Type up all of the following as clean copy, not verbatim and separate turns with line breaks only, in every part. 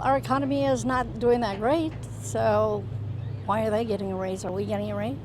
our economy is not doing that great, so why are they getting a raise? Are we getting a raise?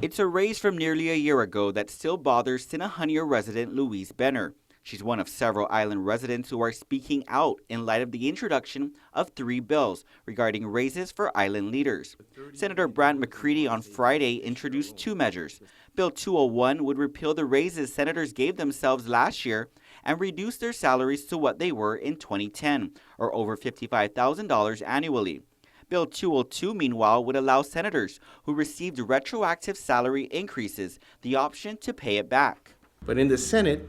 It's a raise from nearly a year ago that still bothers Sinajania resident Louise Benner. She's one of several island residents who are speaking out in light of the introduction of 3 bills regarding raises for island leaders. Senator Brant McCready on Friday introduced 2 measures. Bill 201 would repeal the raises senators gave themselves last year and reduce their salaries to what they were in 2010, or over $55,000 annually. Bill 202, meanwhile, would allow senators who received retroactive salary increases the option to pay it back.
But in the Senate,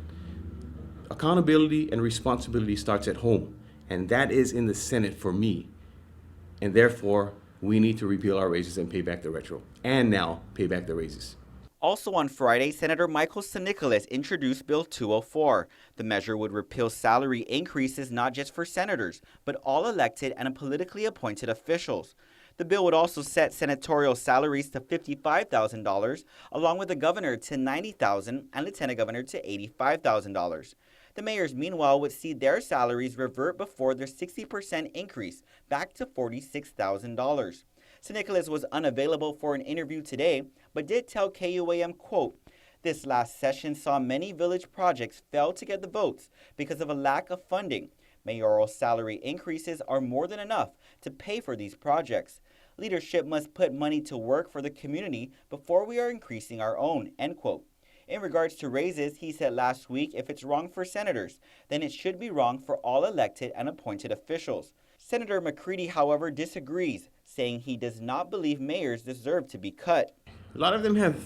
accountability and responsibility starts at home, and that is in the Senate for me. And therefore, we need to repeal our raises and pay back the retro, and now pay back the raises.
Also on Friday, Senator Michael San Nicolas introduced Bill 204. The measure would repeal salary increases not just for senators, but all elected and politically appointed officials. The bill would also set senatorial salaries to $55,000, along with the governor to $90,000 and lieutenant governor to $85,000. The mayors, meanwhile, would see their salaries revert before their 60% increase back to $46,000. San Nicolas was unavailable for an interview today, but did tell KUAM, quote, "This last session saw many village projects fail to get the votes because of a lack of funding. Mayoral salary increases are more than enough to pay for these projects. Leadership must put money to work for the community before we are increasing our own," end quote. In regards to raises, he said last week if it's wrong for senators, then it should be wrong for all elected and appointed officials. Senator McCready, however, disagrees, saying he does not believe mayors deserve to be cut.
A lot of them have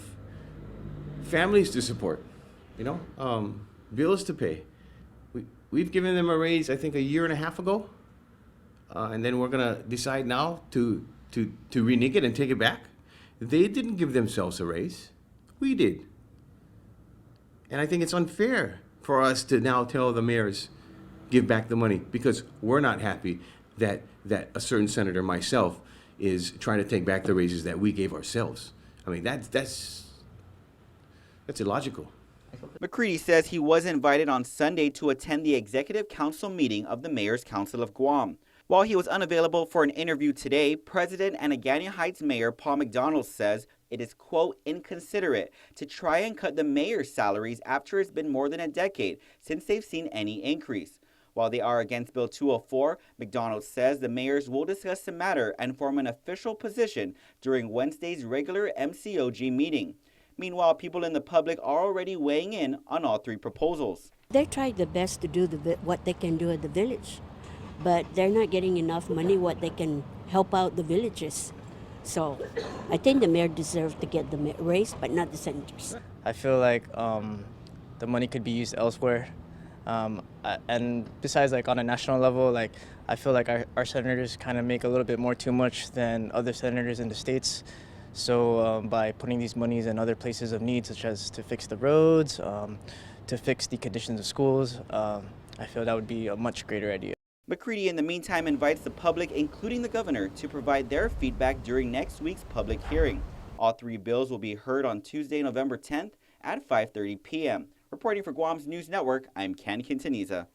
families to support, bills to pay. We've given them a raise, I think, a year and a half ago, and then we're gonna decide now to renege it and take it back. They didn't give themselves a raise, we did. And I think it's unfair for us to now tell the mayors, give back the money, because we're not happy that a certain senator, myself, is trying to take back the raises that we gave ourselves. I mean, that's illogical.
McCready says he was invited on Sunday to attend the Executive Council meeting of the Mayor's Council of Guam. While he was unavailable for an interview today, President and Agana Heights Mayor Paul McDonald says it is, quote, inconsiderate to try and cut the mayor's salaries after it's been more than a decade since they've seen any increase. While they are against Bill 204, McDonald says the mayors will discuss the matter and form an official position during Wednesday's regular MCOG meeting. Meanwhile, people in the public are already weighing in on all 3 proposals.
They tried their best to do what they can do at the village, but they're not getting enough money what they can help out the villages. So I think the mayor deserves to get the raise, but not the senators.
I feel like the money could be used elsewhere. And besides, like on a national level, like I feel like our senators kind of make a little bit more too much than other senators in the states. So by putting these monies in other places of need, such as to fix the roads, to fix the conditions of schools, I feel that would be a much greater idea.
McCready, in the meantime, invites the public, including the governor, to provide their feedback during next week's public hearing. All 3 bills will be heard on Tuesday, November 10th at 5:30 p.m. Reporting for Guam's News Network, I'm Ken Quintaniza.